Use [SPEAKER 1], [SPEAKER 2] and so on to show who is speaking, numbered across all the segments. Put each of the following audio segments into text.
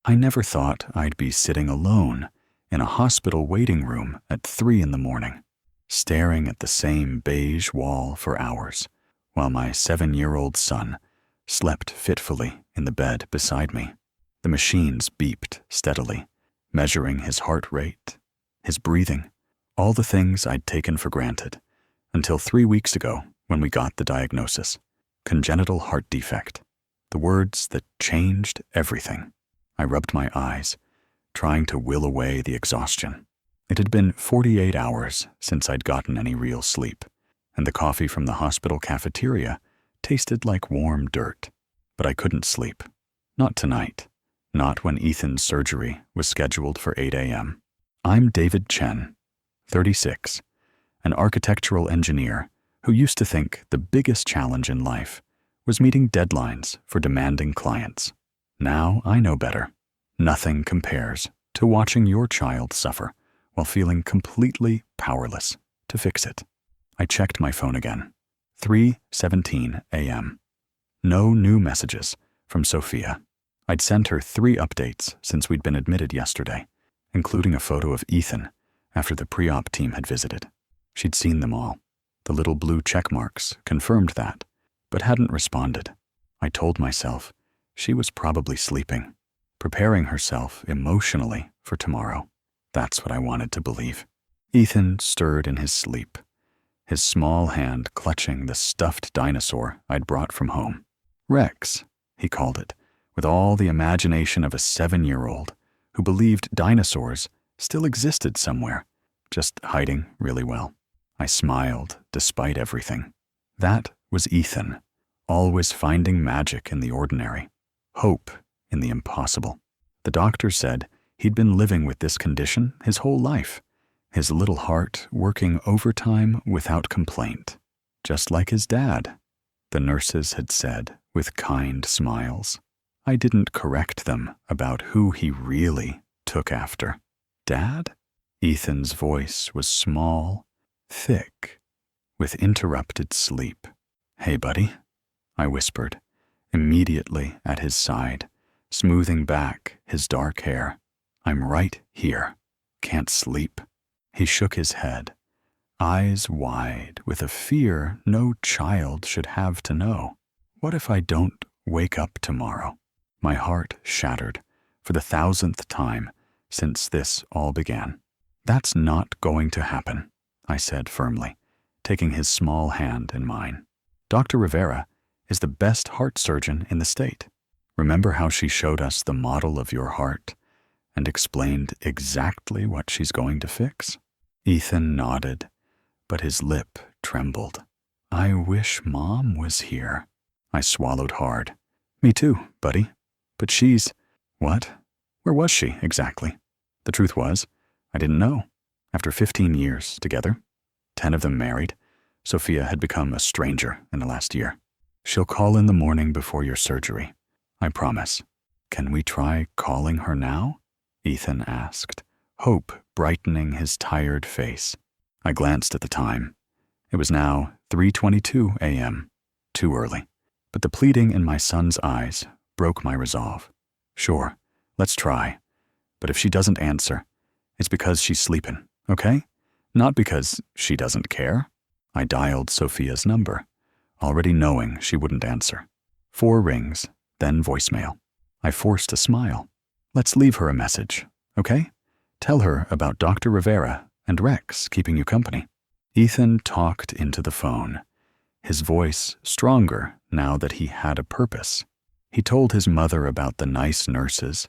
[SPEAKER 1] I never thought I'd be sitting alone in a hospital waiting room at 3 in the morning, staring at the same beige wall for hours, while my 7-year-old son slept fitfully in the bed beside me. The machines beeped steadily, measuring his heart rate, his breathing, all the things I'd taken for granted, until 3 weeks ago when we got the diagnosis: congenital heart defect. The words that changed everything. I rubbed my eyes, trying to will away the exhaustion. It had been 48 hours since I'd gotten any real sleep, and the coffee from the hospital cafeteria tasted like warm dirt. But I couldn't sleep. Not tonight. Not when Ethan's surgery was scheduled for 8 a.m. I'm David Chen, 36, an architectural engineer who used to think the biggest challenge in life was meeting deadlines for demanding clients. Now I know better. Nothing compares to watching your child suffer while feeling completely powerless to fix it. I checked my phone again. 3:17 a.m. No new messages from Sophia. I'd sent her 3 updates since we'd been admitted yesterday, including a photo of Ethan after the pre-op team had visited. She'd seen them all. The little blue check marks confirmed that, but hadn't responded. I told myself she was probably sleeping, preparing herself emotionally for tomorrow. That's what I wanted to believe. Ethan stirred in his sleep, his small hand clutching the stuffed dinosaur I'd brought from home. Rex, he called it, with all the imagination of a 7-year-old who believed dinosaurs still existed somewhere, just hiding really well. I smiled despite everything. That was Ethan, always finding magic in the ordinary, hope in the impossible. The doctor said he'd been living with this condition his whole life, his little heart working overtime without complaint, just like his dad, the nurses had said with kind smiles. I didn't correct them about who he really took after. Dad? Ethan's voice was small, thick, with interrupted sleep. Hey, buddy, I whispered, immediately at his side, smoothing back his dark hair. I'm right here. Can't sleep. He shook his head, eyes wide with a fear no child should have to know. What if I don't wake up tomorrow? My heart shattered for the 1,000th time since this all began. That's not going to happen, I said firmly, taking his small hand in mine. Dr. Rivera is the best heart surgeon in the state. Remember how she showed us the model of your heart and explained exactly what she's going to fix? Ethan nodded, but his lip trembled. I wish Mom was here. I swallowed hard. Me too, buddy. But she's... What? Where was she, exactly? The truth was, I didn't know. After 15 years together, 10 of them married, Sophia had become a stranger in the last year. She'll call in the morning before your surgery, I promise. Can we try calling her now? Ethan asked, hope brightening his tired face. I glanced at the time. It was now 3:22 a.m., too early. But the pleading in my son's eyes broke my resolve. Sure, let's try. But if she doesn't answer, it's because she's sleeping, okay? Not because she doesn't care. I dialed Sophia's number, already knowing she wouldn't answer. 4 rings, then voicemail. I forced a smile. Let's leave her a message, okay? Tell her about Dr. Rivera and Rex keeping you company. Ethan talked into the phone, his voice stronger now that he had a purpose. He told his mother about the nice nurses,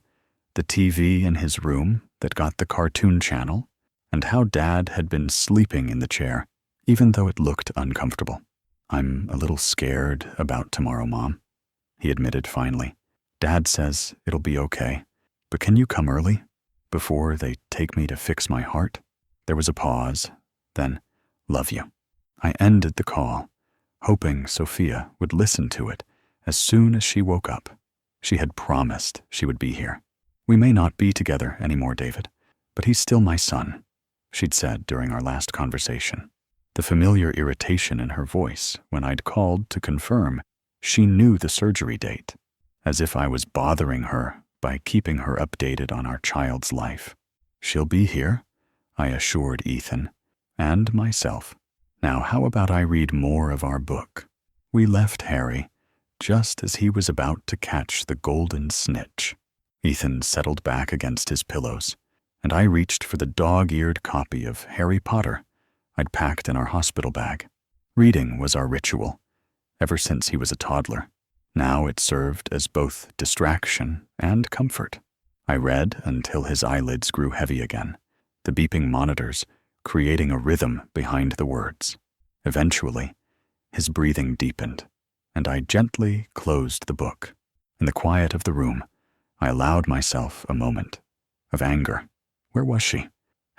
[SPEAKER 1] the TV in his room that got the cartoon channel, and how Dad had been sleeping in the chair, even though it looked uncomfortable. I'm a little scared about tomorrow, Mom, he admitted finally. Dad says it'll be okay, but can you come early, before they take me to fix my heart? There was a pause, then, love you. I ended the call, hoping Sophia would listen to it as soon as she woke up. She had promised she would be here. We may not be together anymore, David, but he's still my son, she'd said during our last conversation. The familiar irritation in her voice when I'd called to confirm she knew the surgery date, as if I was bothering her by keeping her updated on our child's life. She'll be here, I assured Ethan, and myself. Now how about I read more of our book? We left Harry just as he was about to catch the golden snitch. Ethan settled back against his pillows, and I reached for the dog-eared copy of Harry Potter I'd packed in our hospital bag. Reading was our ritual, ever since he was a toddler. Now it served as both distraction and comfort. I read until his eyelids grew heavy again, the beeping monitors creating a rhythm behind the words. Eventually, his breathing deepened, and I gently closed the book. In the quiet of the room, I allowed myself a moment of anger. Where was she?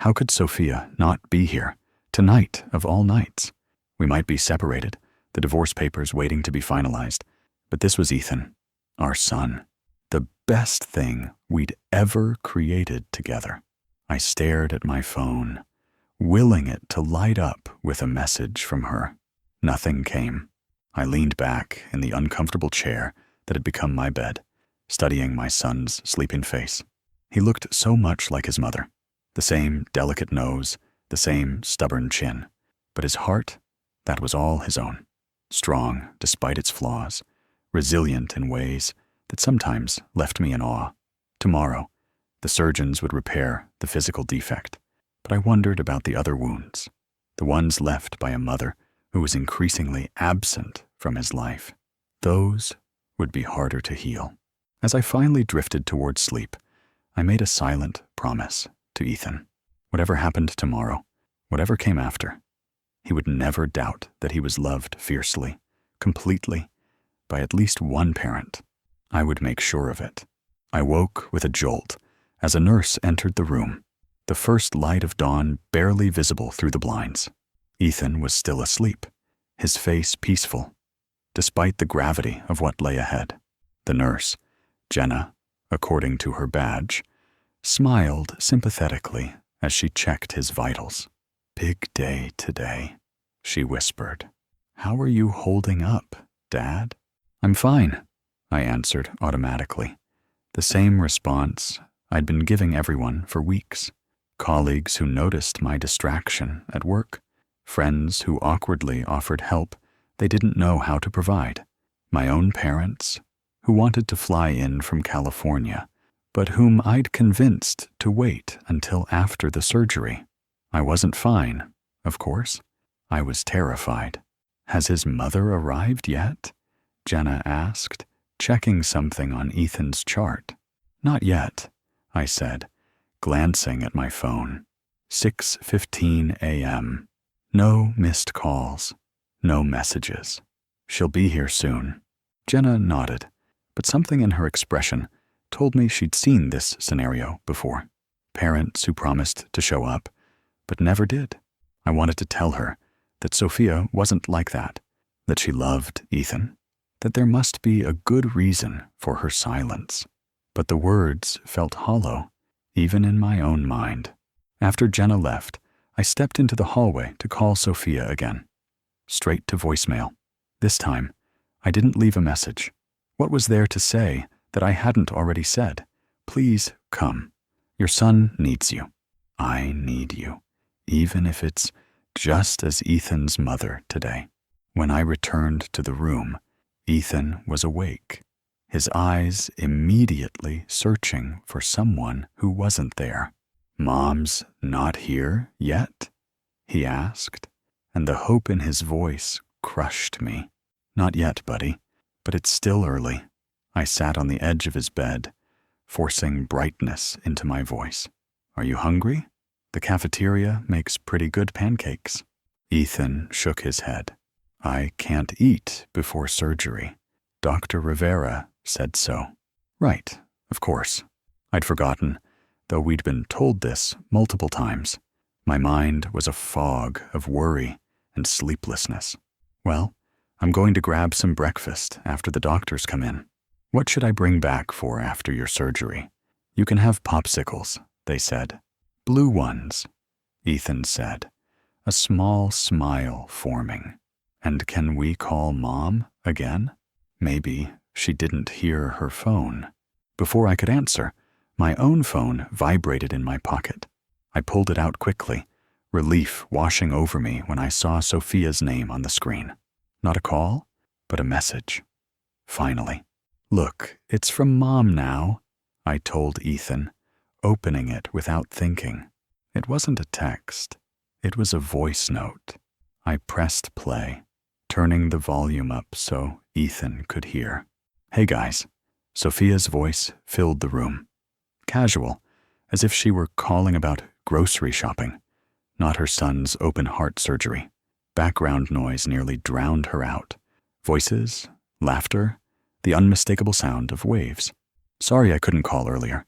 [SPEAKER 1] How could Sophia not be here, tonight of all nights? We might be separated, the divorce papers waiting to be finalized, but this was Ethan, our son, the best thing we'd ever created together. I stared at my phone, willing it to light up with a message from her. Nothing came. I leaned back in the uncomfortable chair that had become my bed, studying my son's sleeping face. He looked so much like his mother, the same delicate nose, the same stubborn chin, but his heart, that was all his own, strong despite its flaws, resilient in ways that sometimes left me in awe. Tomorrow, the surgeons would repair the physical defect, but I wondered about the other wounds, the ones left by a mother who was increasingly absent from his life. Those would be harder to heal. As I finally drifted towards sleep, I made a silent promise to Ethan. Whatever happened tomorrow, whatever came after, he would never doubt that he was loved fiercely, completely, by at least one parent. I would make sure of it. I woke with a jolt as a nurse entered the room, the first light of dawn barely visible through the blinds. Ethan was still asleep, his face peaceful, despite the gravity of what lay ahead. The nurse, Jenna, according to her badge, smiled sympathetically as she checked his vitals. "Big day today," she whispered. "How are you holding up, Dad?" "I'm fine," I answered automatically, the same response I'd been giving everyone for weeks. Colleagues who noticed my distraction at work, friends who awkwardly offered help they didn't know how to provide, my own parents who wanted to fly in from California, but whom I'd convinced to wait until after the surgery. I wasn't fine, of course. I was terrified. "Has his mother arrived yet?" Jenna asked, checking something on Ethan's chart. "Not yet," I said, glancing at my phone. 6:15 a.m. No missed calls, no messages. "She'll be here soon." Jenna nodded, but something in her expression told me she'd seen this scenario before. Parents who promised to show up, but never did. I wanted to tell her that Sophia wasn't like that she loved Ethan, that there must be a good reason for her silence. But the words felt hollow, even in my own mind. After Jenna left, I stepped into the hallway to call Sophia again. Straight to voicemail. This time, I didn't leave a message. What was there to say that I hadn't already said? "Please come. Your son needs you. I need you, even if it's just as Ethan's mother today." When I returned to the room, Ethan was awake, his eyes immediately searching for someone who wasn't there. "Mom's not here yet?" he asked, and the hope in his voice crushed me. "Not yet, buddy, but it's still early." I sat on the edge of his bed, forcing brightness into my voice. "Are you hungry? The cafeteria makes pretty good pancakes." Ethan shook his head. "I can't eat before surgery. Dr. Rivera said so." Right, of course. I'd forgotten, though we'd been told this multiple times. My mind was a fog of worry and sleeplessness. "Well, I'm going to grab some breakfast after the doctors come in." "What should I bring back for after your surgery?" "You can have popsicles," they said. "Blue ones," Ethan said, a small smile forming. "And can we call Mom again?" Maybe she didn't hear her phone. Before I could answer, my own phone vibrated in my pocket. I pulled it out quickly, relief washing over me when I saw Sophia's name on the screen. Not a call, but a message. Finally. "Look, it's from Mom now," I told Ethan, opening it without thinking. It wasn't a text. It was a voice note. I pressed play, turning the volume up so Ethan could hear. "Hey guys." Sophia's voice filled the room. Casual, as if she were calling about grocery shopping, not her son's open heart surgery. Background noise nearly drowned her out. Voices, laughter, the unmistakable sound of waves. "Sorry I couldn't call earlier.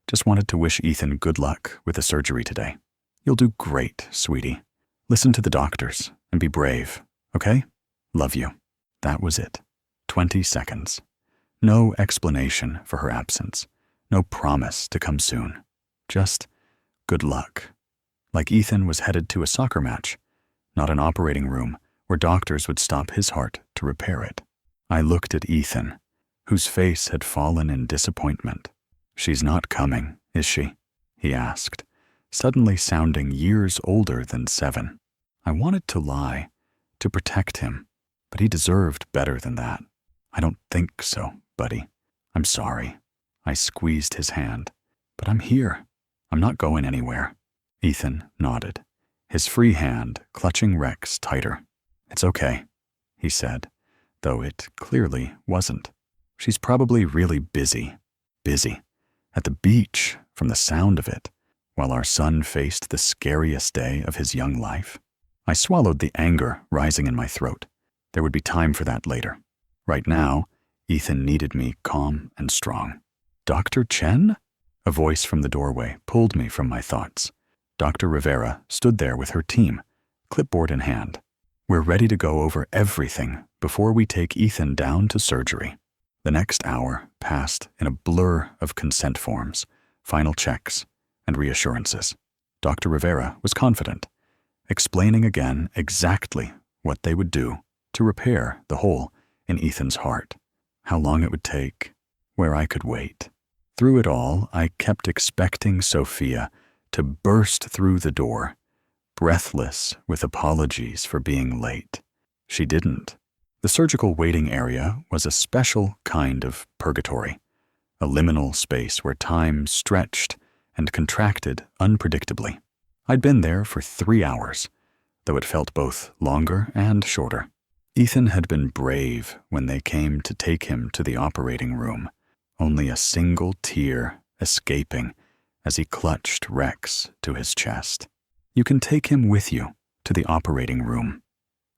[SPEAKER 1] Just wanted to wish Ethan good luck with the surgery today. You'll do great, sweetie. Listen to the doctors and be brave, okay? Love you." That was it. 20 seconds. No explanation for her absence. No promise to come soon. Just good luck. Like Ethan was headed to a soccer match, not an operating room where doctors would stop his heart to repair it. I looked at Ethan, whose face had fallen in disappointment. "She's not coming, is she?" he asked, suddenly sounding years older than 7. I wanted to lie, to protect him, but he deserved better than that. "I don't think so, buddy. I'm sorry." I squeezed his hand. "But I'm here. I'm not going anywhere." Ethan nodded, his free hand clutching Rex tighter. "It's okay," he said, though it clearly wasn't. "She's probably really busy. At the beach, from the sound of it, while our son faced the scariest day of his young life." I swallowed the anger rising in my throat. There would be time for that later. Right now, Ethan needed me calm and strong. "Dr. Chen?" A voice from the doorway pulled me from my thoughts. Dr. Rivera stood there with her team, clipboard in hand. "We're ready to go over everything before we take Ethan down to surgery." The next hour passed in a blur of consent forms, final checks, and reassurances. Dr. Rivera was confident, explaining again exactly what they would do to repair the hole in Ethan's heart, how long it would take, where I could wait. Through it all, I kept expecting Sophia to burst through the door, breathless with apologies for being late. She didn't. The surgical waiting area was a special kind of purgatory, a liminal space where time stretched and contracted unpredictably. I'd been there for 3 hours, though it felt both longer and shorter. Ethan had been brave when they came to take him to the operating room, only a single tear escaping as he clutched Rex to his chest. "You can take him with you to the operating room,"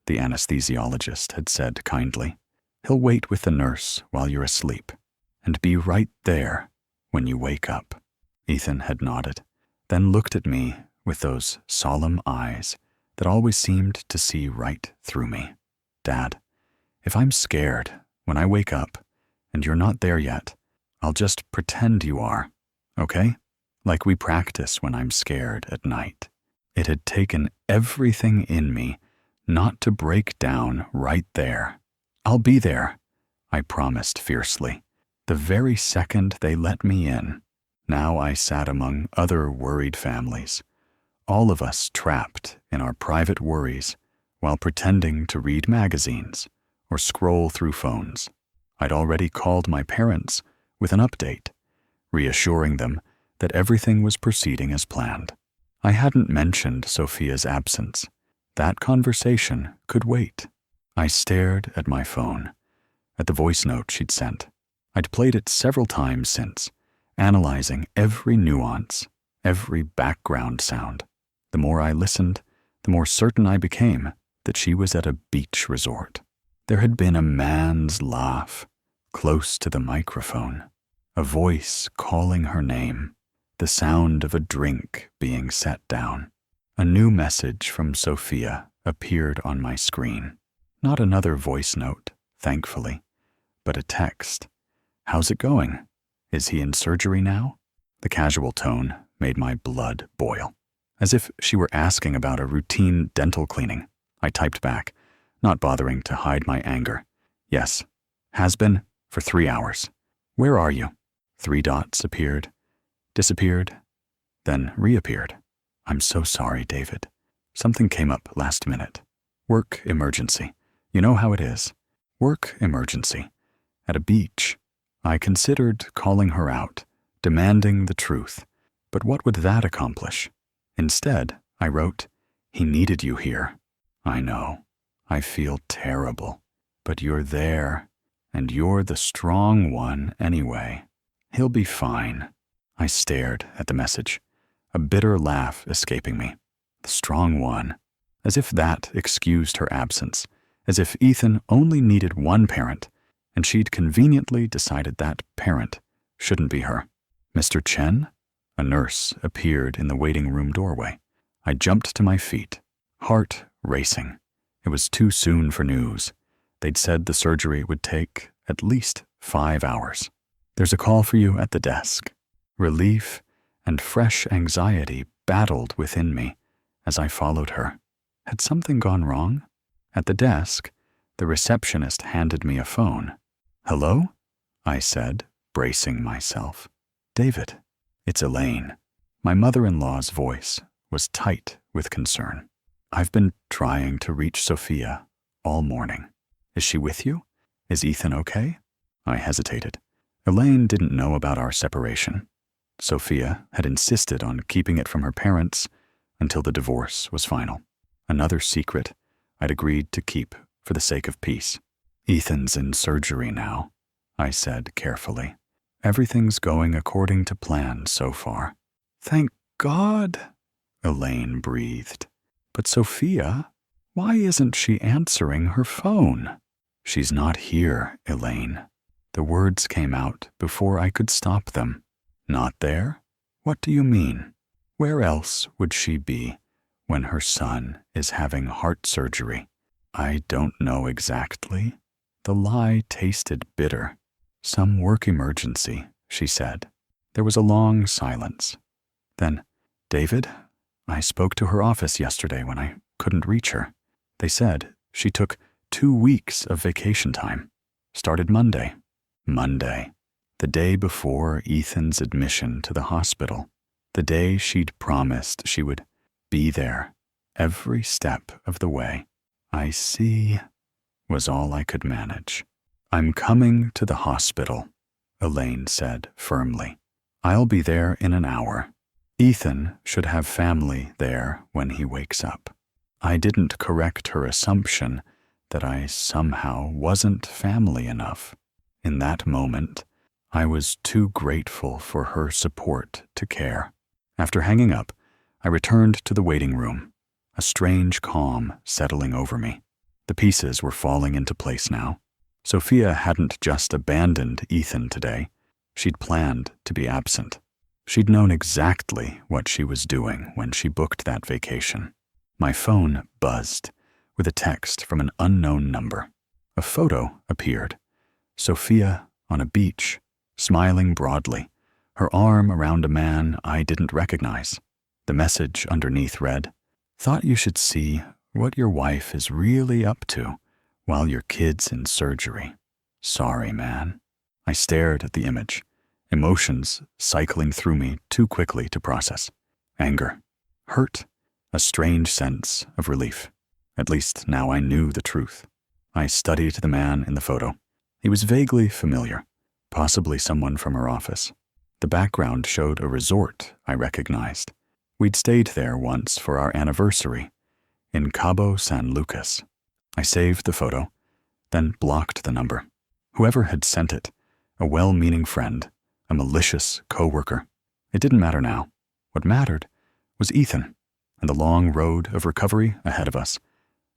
[SPEAKER 1] the anesthesiologist had said kindly. "He'll wait with the nurse while you're asleep, and be right there when you wake up." Ethan had nodded, then looked at me with those solemn eyes that always seemed to see right through me. "Dad, if I'm scared when I wake up and you're not there yet, I'll just pretend you are, okay? Like we practice when I'm scared at night." It had taken everything in me not to break down right there. "I'll be there," I promised fiercely, the very second they let me in. Now I sat among other worried families, all of us trapped in our private worries while pretending to read magazines or scroll through phones. I'd already called my parents with an update, reassuring them that everything was proceeding as planned. I hadn't mentioned Sophia's absence. That conversation could wait. I stared at my phone, at the voice note she'd sent. I'd played it several times since, analyzing every nuance, every background sound. The more I listened, the more certain I became that she was at a beach resort. There had been a man's laugh, close to the microphone, a voice calling her name, the sound of a drink being set down. A new message from Sophia appeared on my screen. Not another voice note, thankfully, but a text. "How's it going? Is he in surgery now?" The casual tone made my blood boil. As if she were asking about a routine dental cleaning, I typed back, not bothering to hide my anger. "Yes, has been for 3 hours. Where are you?" 3 dots appeared, disappeared, then reappeared. I'm so sorry, David. Something came up last minute. Work emergency. You know how it is. Work emergency. At a beach. I considered calling her out, demanding the truth. But what would that accomplish? Instead, I wrote, he needed you here. I know. I feel terrible. But you're there, and you're the strong one anyway. He'll be fine. I stared at the message, a bitter laugh escaping me. The strong one. As if that excused her absence, as if Ethan only needed one parent, and she'd conveniently decided that parent shouldn't be her. Mr. Chen? A nurse appeared in the waiting room doorway. I jumped to my feet, heart racing. It was too soon for news. They'd said the surgery would take at least 5 hours. There's a call for you at the desk. Relief and fresh anxiety battled within me as I followed her. Had something gone wrong? At the desk, the receptionist handed me a phone. Hello? I said, bracing myself. David, it's Elaine. My mother-in-law's voice was tight with concern. I've been trying to reach Sophia all morning. Is she with you? Is Ethan okay? I hesitated. Elaine didn't know about our separation. Sophia had insisted on keeping it from her parents until the divorce was final. Another secret I'd agreed to keep for the sake of peace. Ethan's in surgery now, I said carefully. Everything's going according to plan so far. Thank God, Elaine breathed. But Sophia, why isn't she answering her phone? She's not here, Elaine. The words came out before I could stop them. Not there? What do you mean? Where else would she be when her son is having heart surgery? I don't know exactly. The lie tasted bitter. Some work emergency, she said. There was a long silence. Then, David, I spoke to her office yesterday when I couldn't reach her. They said she took 2 weeks of vacation time. Started Monday. Monday. The day before Ethan's admission to the hospital. The day she'd promised she would be there every step of the way. I see, was all I could manage. I'm coming to the hospital, Elaine said firmly. I'll be there in an hour. Ethan should have family there when he wakes up. I didn't correct her assumption that I somehow wasn't family enough. In that moment, I was too grateful for her support to care. After hanging up, I returned to the waiting room, a strange calm settling over me. The pieces were falling into place now. Sophia hadn't just abandoned Ethan today. She'd planned to be absent. She'd known exactly what she was doing when she booked that vacation. My phone buzzed with a text from an unknown number. A photo appeared. Sophia on a beach, smiling broadly, her arm around a man I didn't recognize. The message underneath read, "Thought you should see what your wife is really up to while your kid's in surgery. Sorry, man." I stared at the image, emotions cycling through me too quickly to process. Anger, hurt, a strange sense of relief. At least now I knew the truth. I studied the man in the photo. He was vaguely familiar, possibly someone from her office. The background showed a resort I recognized. We'd stayed there once for our anniversary, in Cabo San Lucas. I saved the photo, then blocked the number. Whoever had sent it, a well-meaning friend, a malicious coworker. It didn't matter now. What mattered was Ethan and the long road of recovery ahead of us,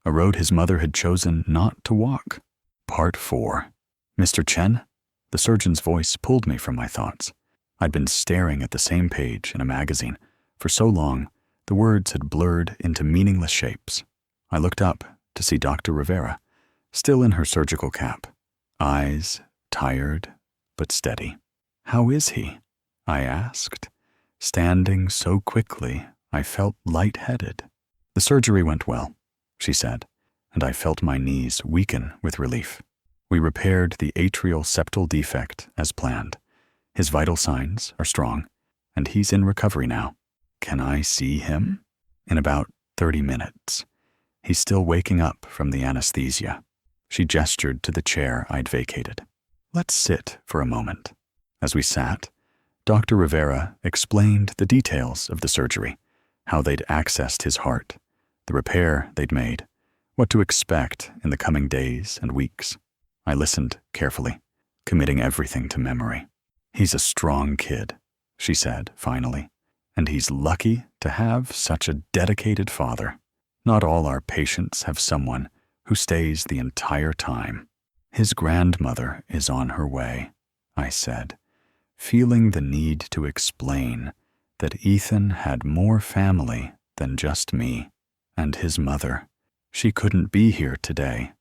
[SPEAKER 1] a road his mother had chosen not to walk. Part 4. Mr. Chen? The surgeon's voice pulled me from my thoughts. I'd been staring at the same page in a magazine. For so long, the words had blurred into meaningless shapes. I looked up to see Dr. Rivera, still in her surgical cap, eyes tired but steady. "How is he?" I asked, standing so quickly I felt lightheaded. "The surgery went well," she said, and I felt my knees weaken with relief. "We repaired the atrial septal defect as planned. His vital signs are strong, and he's in recovery now. Can I see him? In about 30 minutes. He's still waking up from the anesthesia. She gestured to the chair I'd vacated. Let's sit for a moment. As we sat, Dr. Rivera explained the details of the surgery, how they'd accessed his heart, the repair they'd made, what to expect in the coming days and weeks. I listened carefully, committing everything to memory. He's a strong kid, she said finally, and he's lucky to have such a dedicated father. Not all our patients have someone who stays the entire time. His grandmother is on her way, I said, feeling the need to explain that Ethan had more family than just me, and his mother. She couldn't be here today.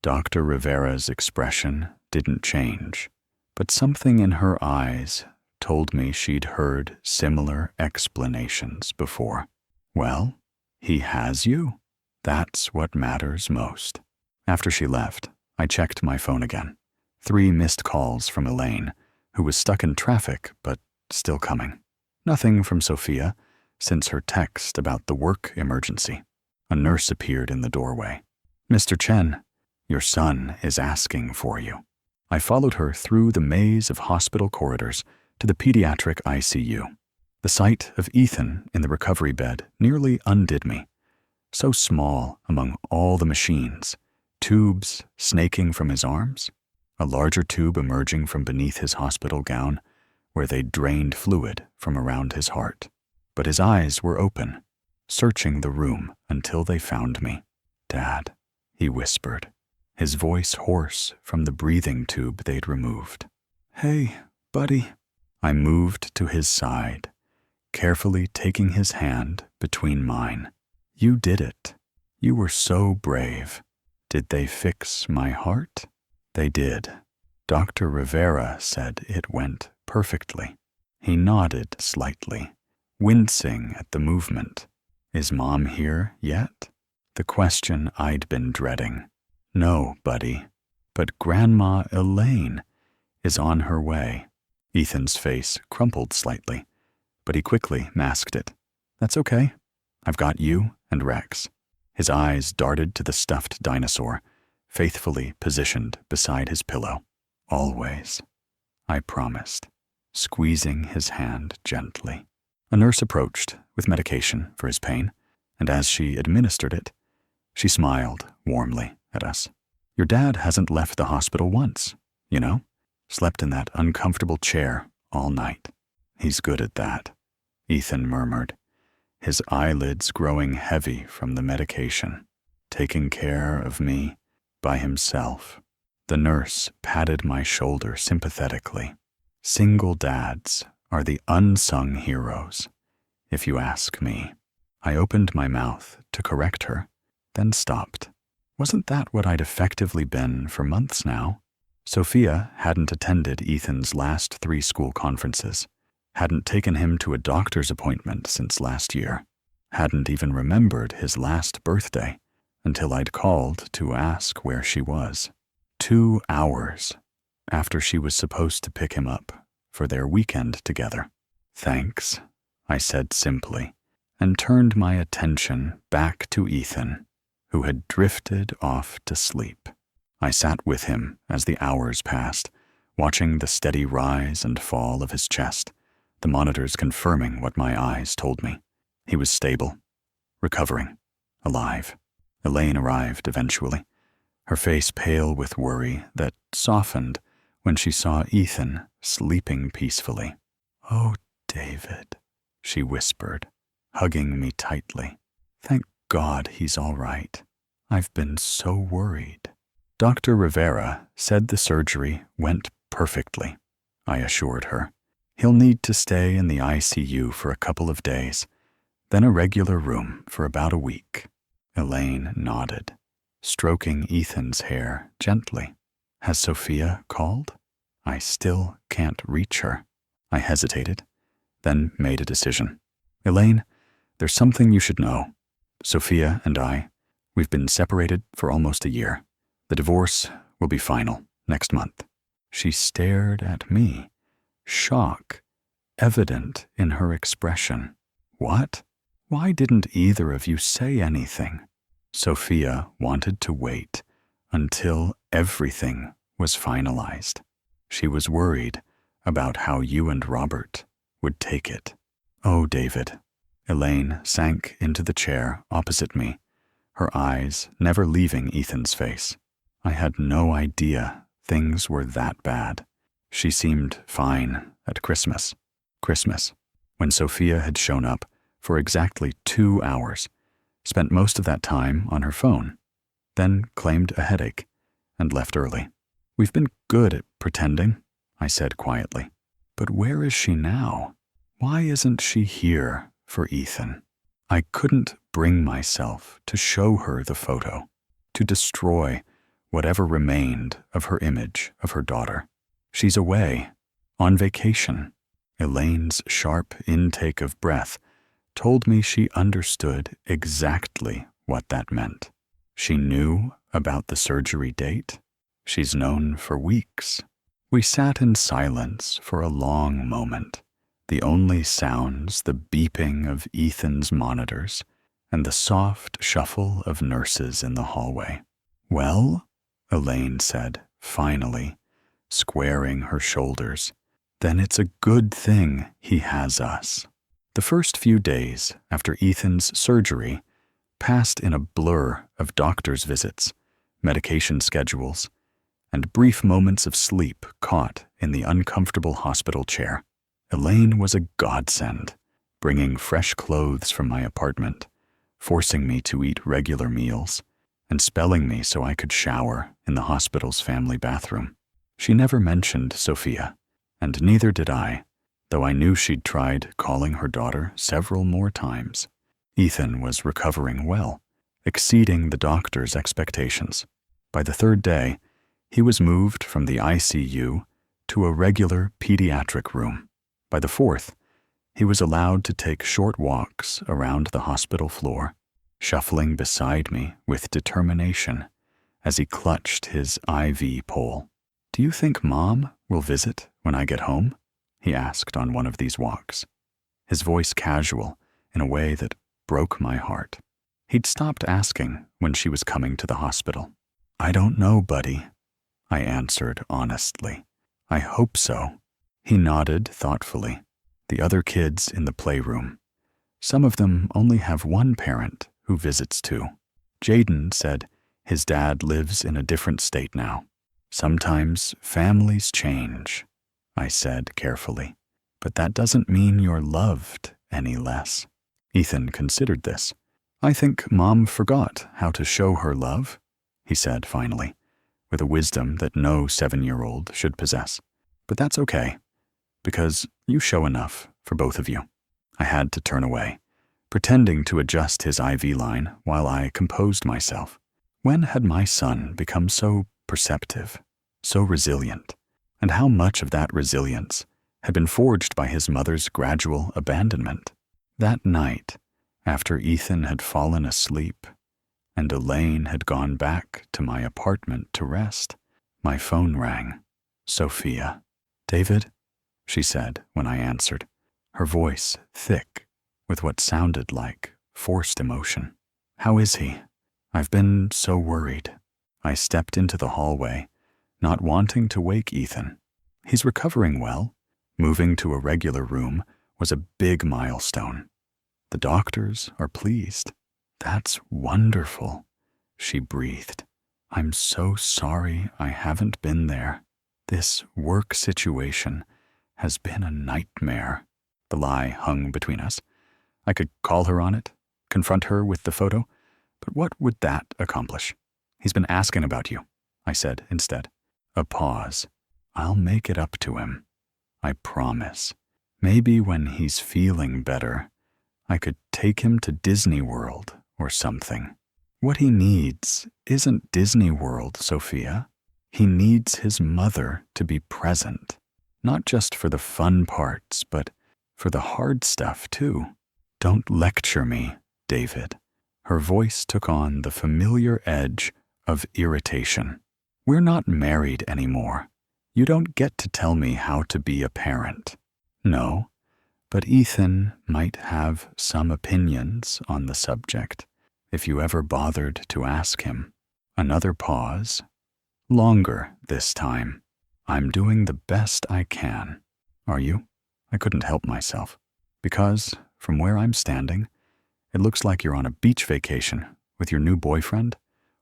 [SPEAKER 1] Dr. Rivera's expression didn't change, but something in her eyes told me she'd heard similar explanations before. Well, he has you. That's what matters most. After she left, I checked my phone again. 3 missed calls from Elaine, who was stuck in traffic but still coming. Nothing from Sophia since her text about the work emergency. A nurse appeared in the doorway. Mr. Chen, your son is asking for you. I followed her through the maze of hospital corridors to the pediatric ICU. The sight of Ethan in the recovery bed nearly undid me. So small among all the machines, tubes snaking from his arms, a larger tube emerging from beneath his hospital gown where they drained fluid from around his heart. But his eyes were open, searching the room until they found me. Dad, he whispered, his voice hoarse from the breathing tube they'd removed. Hey, buddy. I moved to his side, carefully taking his hand between mine. You did it. You were so brave. Did they fix my heart? They did. Dr. Rivera said it went perfectly. He nodded slightly, wincing at the movement. Is Mom here yet? The question I'd been dreading. No, buddy, but Grandma Elaine is on her way. Ethan's face crumpled slightly, but he quickly masked it. That's okay. I've got you and Rex. His eyes darted to the stuffed dinosaur, faithfully positioned beside his pillow. Always, I promised, squeezing his hand gently. A nurse approached with medication for his pain, and as she administered it, she smiled warmly at us. Your dad hasn't left the hospital once, you know? Slept in that uncomfortable chair all night. He's good at that, Ethan murmured, his eyelids growing heavy from the medication, taking care of me by himself. The nurse patted my shoulder sympathetically. Single dads are the unsung heroes, if you ask me. I opened my mouth to correct her, then stopped. Wasn't that what I'd effectively been for months now? Sophia hadn't attended Ethan's last 3 school conferences, hadn't taken him to a doctor's appointment since last year, hadn't even remembered his last birthday until I'd called to ask where she was. 2 hours after she was supposed to pick him up for their weekend together. Thanks, I said simply, and turned my attention back to Ethan, who had drifted off to sleep. I sat with him as the hours passed, watching the steady rise and fall of his chest, the monitors confirming what my eyes told me. He was stable, recovering, alive. Elaine arrived eventually, her face pale with worry that softened when she saw Ethan sleeping peacefully. Oh, David, she whispered, hugging me tightly. Thank God he's all right. I've been so worried. Dr. Rivera said the surgery went perfectly, I assured her. He'll need to stay in the ICU for a couple of days, then a regular room for about a week. Elaine nodded, stroking Ethan's hair gently. Has Sophia called? I still can't reach her. I hesitated, then made a decision. Elaine, there's something you should know. Sophia and we've been separated for almost a year. The divorce will be final next month. She stared at me, shock evident in her expression. What? Why didn't either of you say anything? Sophia wanted to wait until everything was finalized. She was worried about how you and Robert would take it. Oh, David. Elaine sank into the chair opposite me, her eyes never leaving Ethan's face. I had no idea things were that bad. She seemed fine at Christmas. When Sophia had shown up for exactly 2 hours, spent most of that time on her phone, then claimed a headache and left early. We've been good at pretending, I said quietly. But where is she now? Why isn't she here for Ethan? I couldn't bring myself to show her the photo, to destroy whatever remained of her image of her daughter. She's away, on vacation. Elaine's sharp intake of breath told me she understood exactly what that meant. She knew about the surgery date. She's known for weeks. We sat in silence for a long moment, the only sounds the beeping of Ethan's monitors and the soft shuffle of nurses in the hallway. Well, Elaine said, finally, squaring her shoulders, then it's a good thing he has us. The first few days after Ethan's surgery passed in a blur of doctor's visits, medication schedules, and brief moments of sleep caught in the uncomfortable hospital chair. Elaine was a godsend, bringing fresh clothes from my apartment, forcing me to eat regular meals, and spelling me so I could shower in the hospital's family bathroom. She never mentioned Sophia, and neither did I, though I knew she'd tried calling her daughter several more times. Ethan was recovering well, exceeding the doctor's expectations. By the 3rd day, he was moved from the ICU to a regular pediatric room. By the 4th, he was allowed to take short walks around the hospital floor, shuffling beside me with determination as he clutched his IV pole. "Do you think Mom will visit when I get home?" he asked on one of these walks, his voice casual in a way that broke my heart. He'd stopped asking when she was coming to the hospital. "I don't know, buddy," I answered honestly. "I hope so." He nodded thoughtfully. The other kids in the playroom. Some of them only have one parent who visits too. Jaden said his dad lives in a different state now. "Sometimes families change," I said carefully, "but that doesn't mean you're loved any less." Ethan considered this. "I think Mom forgot how to show her love," he said finally, with a wisdom that no 7-year-old should possess. "But that's okay, because you show enough for both of you." I had to turn away, pretending to adjust his IV line while I composed myself. When had my son become so perceptive, so resilient, and how much of that resilience had been forged by his mother's gradual abandonment? That night, after Ethan had fallen asleep and Elaine had gone back to my apartment to rest, my phone rang. "Sophia." "David?" she said when I answered, her voice thick with what sounded like forced emotion. "How is he? I've been so worried." I stepped into the hallway, not wanting to wake Ethan. "He's recovering well." Moving to a regular room was a big milestone. "The doctors are pleased." "That's wonderful," she breathed. "I'm so sorry I haven't been there. This work situation has been a nightmare." The lie hung between us. I could call her on it, confront her with the photo, but what would that accomplish? "He's been asking about you," I said instead. A pause. "I'll make it up to him. I promise. Maybe when he's feeling better, I could take him to Disney World or something." "What he needs isn't Disney World, Sophia. He needs his mother to be present, not just for the fun parts, but for the hard stuff too." "Don't lecture me, David." Her voice took on the familiar edge of irritation. "We're not married anymore. You don't get to tell me how to be a parent. No, but Ethan might have some opinions on the subject, if you ever bothered to ask him. Another pause. Longer this time. I'm doing the best I can. Are you? I couldn't help myself. Because, from where I'm standing, it looks like you're on a beach vacation with your new boyfriend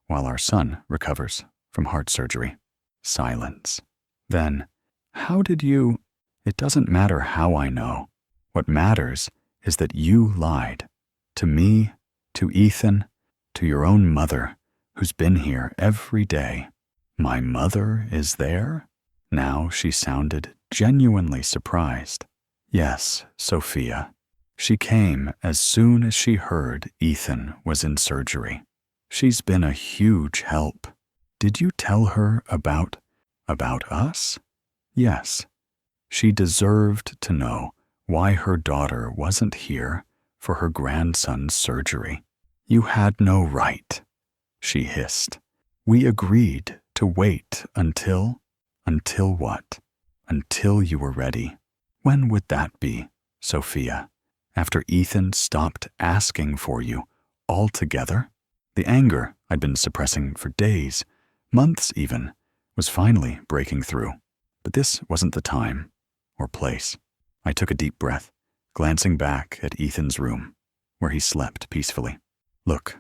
[SPEAKER 1] while our son recovers from heart surgery. Silence. Then, how did you... It doesn't matter how I know. What matters is that you lied. To me, to Ethan, to your own mother, who's been here every day. My mother is there? Now she sounded genuinely surprised. Yes, Sophia. She came as soon as she heard Ethan was in surgery. She's been a huge help. Did you tell her about us? Yes. She deserved to know why her daughter wasn't here for her grandson's surgery. You had no right, she hissed. We agreed to wait until what? Until you were ready. When would that be, Sophia? After Ethan stopped asking for you altogether? The anger I'd been suppressing for days, months even, was finally breaking through. But this wasn't the time or place. I took a deep breath, glancing back at Ethan's room, where he slept peacefully. Look,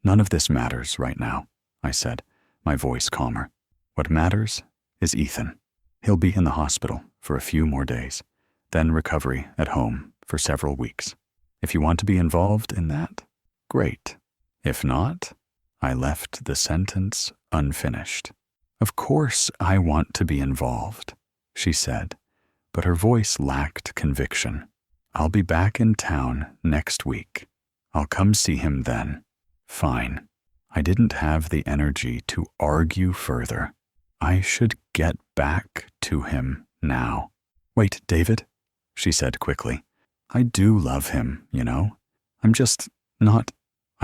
[SPEAKER 1] none of this matters right now, I said, my voice calmer. What matters is Ethan. He'll be in the hospital for a few more days, then recovery at home for several weeks. If you want to be involved in that, great. If not, I left the sentence unfinished. Of course I want to be involved, she said, but her voice lacked conviction. I'll be back in town next week. I'll come see him then. Fine. I didn't have the energy to argue further. I should get back to him now. Wait, David, she said quickly. I do love him, you know. I'm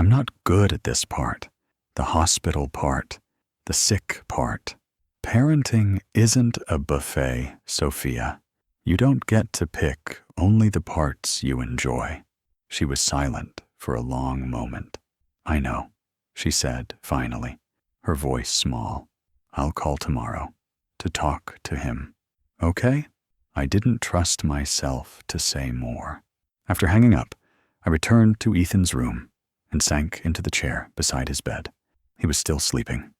[SPEAKER 1] not good at this part. The hospital part. The sick part. Parenting isn't a buffet, Sophia. You don't get to pick only the parts you enjoy. She was silent for a long moment. I know, she said finally, her voice small. I'll call tomorrow to talk to him. Okay? I didn't trust myself to say more. After hanging up, I returned to Ethan's room and sank into the chair beside his bed. He was still sleeping.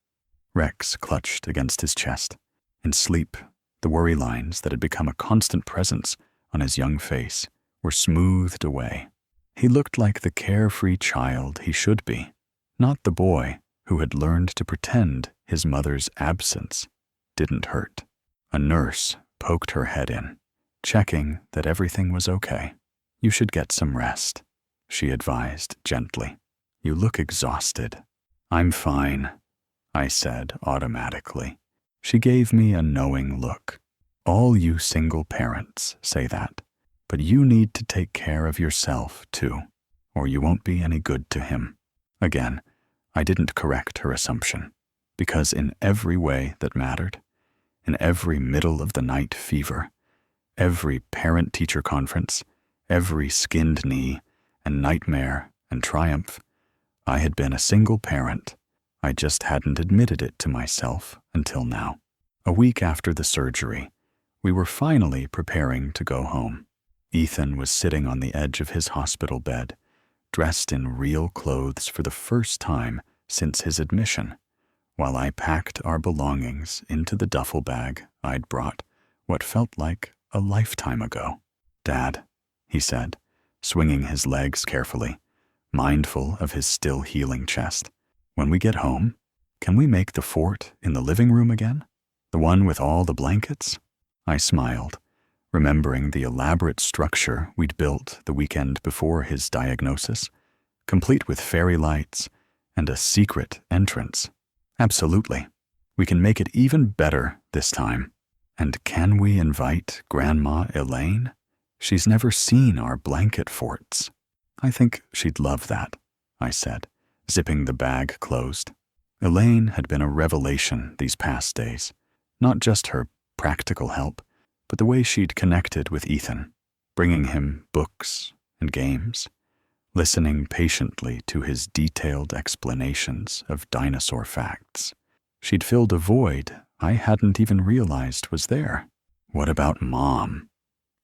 [SPEAKER 1] Rex clutched against his chest. In sleep, the worry lines that had become a constant presence on his young face were smoothed away. He looked like the carefree child he should be, not the boy who had learned to pretend his mother's absence didn't hurt. A nurse poked her head in, checking that everything was okay. You should get some rest, she advised gently. You look exhausted. I'm fine, I said automatically. She gave me a knowing look. All you single parents say that, but you need to take care of yourself too, or you won't be any good to him. Again, I didn't correct her assumption, because in every way that mattered, in every middle-of-the-night fever, every parent-teacher conference, every skinned knee and nightmare and triumph, I had been a single parent. I just hadn't admitted it to myself until now. A week after the surgery, we were finally preparing to go home. Ethan was sitting on the edge of his hospital bed, dressed in real clothes for the first time since his admission, while I packed our belongings into the duffel bag I'd brought what felt like a lifetime ago. Dad, he said, swinging his legs carefully, mindful of his still healing chest. When we get home, can we make the fort in the living room again? The one with all the blankets? I smiled, remembering the elaborate structure we'd built the weekend before his diagnosis, complete with fairy lights and a secret entrance. Absolutely. We can make it even better this time. And can we invite Grandma Elaine? She's never seen our blanket forts. I think she'd love that, I said, zipping the bag closed. Elaine had been a revelation these past days, not just her practical help, but the way she'd connected with Ethan, bringing him books and games, listening patiently to his detailed explanations of dinosaur facts. She'd filled a void I hadn't even realized was there. "What about Mom?"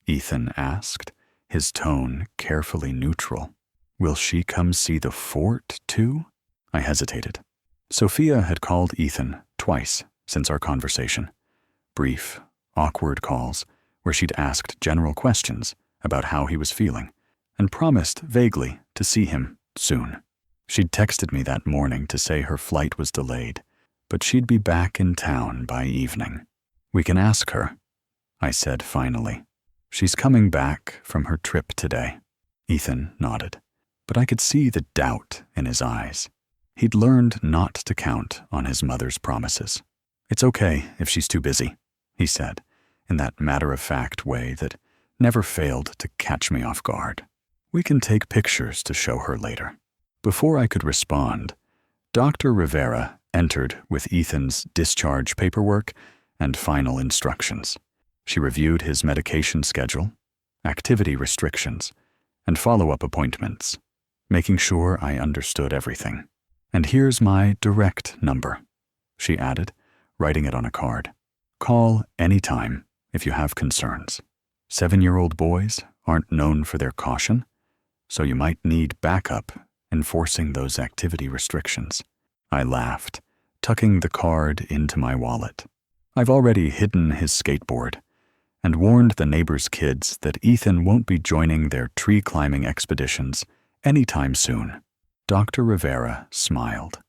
[SPEAKER 1] Ethan asked, his tone carefully neutral. "Will she come see the fort, too?" I hesitated. Sophia had called Ethan twice since our conversation. Brief, awkward calls where she'd asked general questions about how he was feeling and promised vaguely to see him soon. She'd texted me that morning to say her flight was delayed, but she'd be back in town by evening. "We can ask her," I said finally. "She's coming back from her trip today." Ethan nodded, but I could see the doubt in his eyes. He'd learned not to count on his mother's promises. "It's okay if she's too busy," he said, in that matter-of-fact way that never failed to catch me off guard. "We can take pictures to show her later." Before I could respond, Dr. Rivera entered with Ethan's discharge paperwork and final instructions. She reviewed his medication schedule, activity restrictions, and follow-up appointments, making sure I understood everything. "And here's my direct number," she added, writing it on a card. "Call anytime if you have concerns. 7-year-old boys aren't known for their caution, so you might need backup enforcing those activity restrictions." I laughed, tucking the card into my wallet. I've already hidden his skateboard and warned the neighbors' kids that Ethan won't be joining their tree-climbing expeditions anytime soon. Dr. Rivera smiled,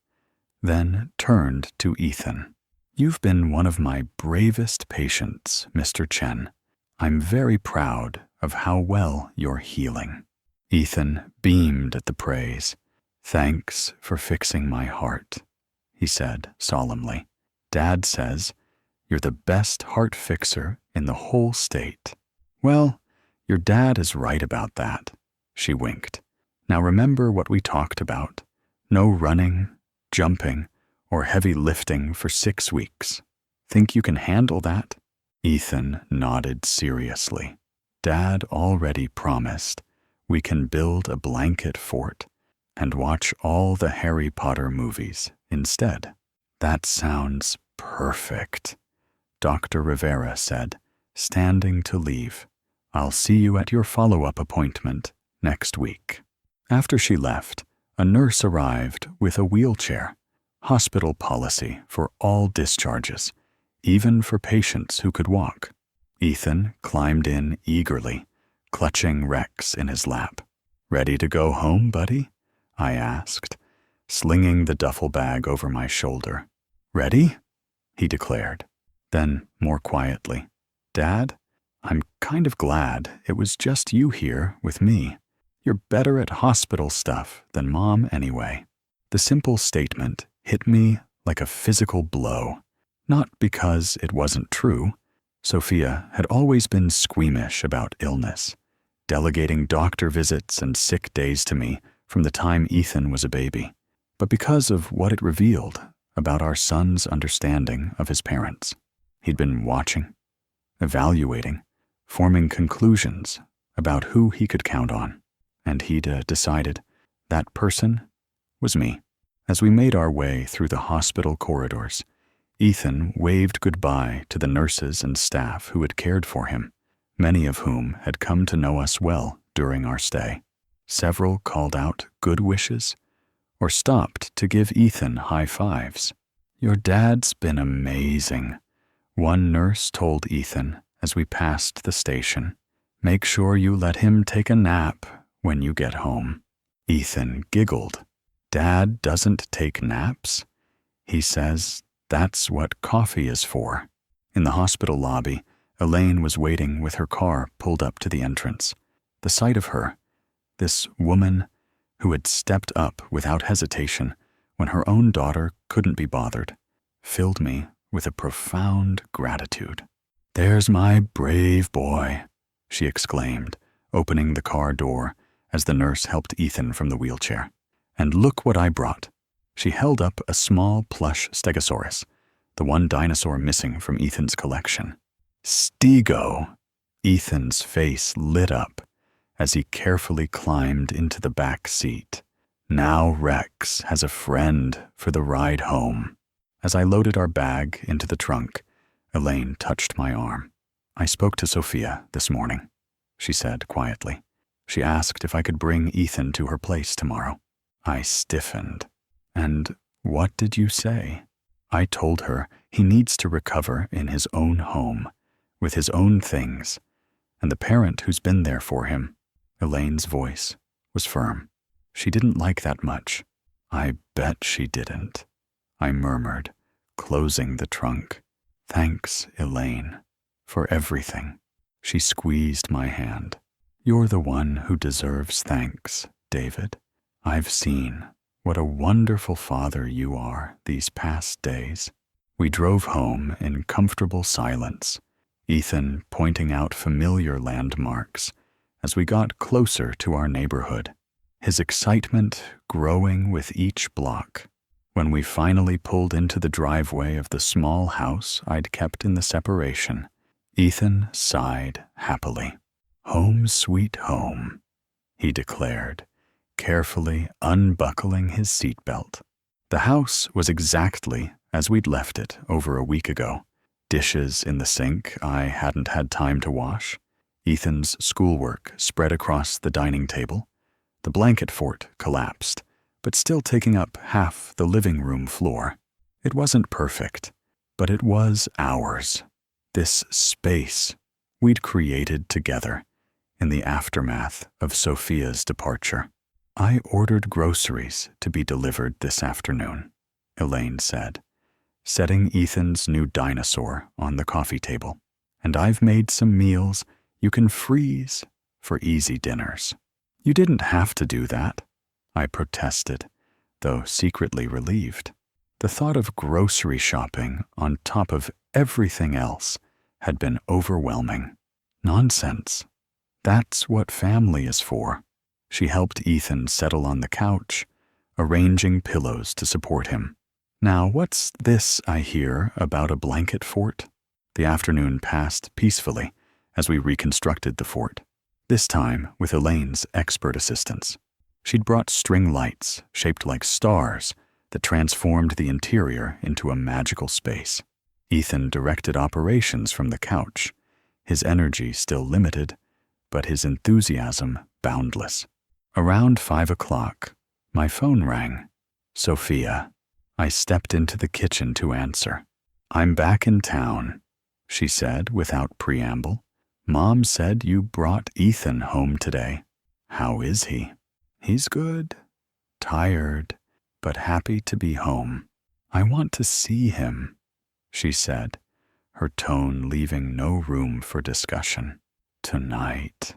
[SPEAKER 1] then turned to Ethan. "You've been one of my bravest patients, Mr. Chen. I'm very proud of how well you're healing." Ethan beamed at the praise. "Thanks for fixing my heart," he said solemnly. "Dad says you're the best heart fixer in the whole state." "Well, your dad is right about that," she winked. "Now remember what we talked about. No running, jumping, or heavy lifting for 6 weeks. Think you can handle that?" Ethan nodded seriously. "Dad already promised we can build a blanket fort and watch all the Harry Potter movies instead." "That sounds perfect," Dr. Rivera said, standing to leave. "I'll see you at your follow-up appointment next week." After she left, a nurse arrived with a wheelchair, hospital policy for all discharges, even for patients who could walk. Ethan climbed in eagerly, clutching Rex in his lap. "Ready to go home, buddy?" I asked, slinging the duffel bag over my shoulder. "Ready?" he declared. Then, more quietly, "Dad, I'm kind of glad it was just you here with me. You're better at hospital stuff than Mom anyway." The simple statement hit me like a physical blow. Not because it wasn't true. Sophia had always been squeamish about illness, delegating doctor visits and sick days to me from the time Ethan was a baby, but because of what it revealed about our son's understanding of his parents. He'd been watching, evaluating, forming conclusions about who he could count on, and he'd decided that person was me. As we made our way through the hospital corridors, Ethan waved goodbye to the nurses and staff who had cared for him, many of whom had come to know us well during our stay. Several called out good wishes or stopped to give Ethan high fives. "Your dad's been amazing," one nurse told Ethan as we passed the station. "Make sure you let him take a nap when you get home." Ethan giggled. "Dad doesn't take naps. He says that's what coffee is for." In the hospital lobby, Elaine was waiting with her car pulled up to the entrance. The sight of her, this woman who had stepped up without hesitation when her own daughter couldn't be bothered, filled me with a profound gratitude. "There's my brave boy," she exclaimed, opening the car door as the nurse helped Ethan from the wheelchair. "And look what I brought." She held up a small plush stegosaurus, the one dinosaur missing from Ethan's collection. Stego! Ethan's face lit up as he carefully climbed into the back seat. Now Rex has a friend for the ride home. As I loaded our bag into the trunk, Elaine touched my arm. I spoke to Sophia this morning, she said quietly. She asked if I could bring Ethan to her place tomorrow. I stiffened. And what did you say? I told her he needs to recover in his own home, with his own things, and the parent who's been there for him. Elaine's voice was firm. She didn't like that much. I bet she didn't, I murmured, closing the trunk. Thanks, Elaine, for everything. She squeezed my hand. You're the one who deserves thanks, David. I've seen what a wonderful father you are these past days. We drove home in comfortable silence, Ethan pointing out familiar landmarks as we got closer to our neighborhood, his excitement growing with each block. When we finally pulled into the driveway of the small house I'd kept in the separation, Ethan sighed happily. Home sweet home, he declared, carefully unbuckling his seatbelt. The house was exactly as we'd left it over a week ago. Dishes in the sink I hadn't had time to wash, Ethan's schoolwork spread across the dining table, the blanket fort collapsed, but still taking up half the living room floor. It wasn't perfect, but it was ours. This space we'd created together in the aftermath of Sophia's departure. I ordered groceries to be delivered this afternoon, Elaine said, setting Ethan's new dinosaur on the coffee table. And I've made some meals you can freeze for easy dinners. You didn't have to do that, I protested, though secretly relieved. The thought of grocery shopping on top of everything else had been overwhelming. Nonsense. That's what family is for. She helped Ethan settle on the couch, arranging pillows to support him. Now, what's this I hear about a blanket fort? The afternoon passed peacefully as we reconstructed the fort, this time with Elaine's expert assistance. She'd brought string lights shaped like stars that transformed the interior into a magical space. Ethan directed operations from the couch, his energy still limited, but his enthusiasm boundless. Around 5 o'clock, my phone rang. Sophia. I stepped into the kitchen to answer. I'm back in town, she said without preamble. Mom said you brought Ethan home today. How is he? He's good. Tired, but happy to be home. I want to see him, she said, her tone leaving no room for discussion. Tonight.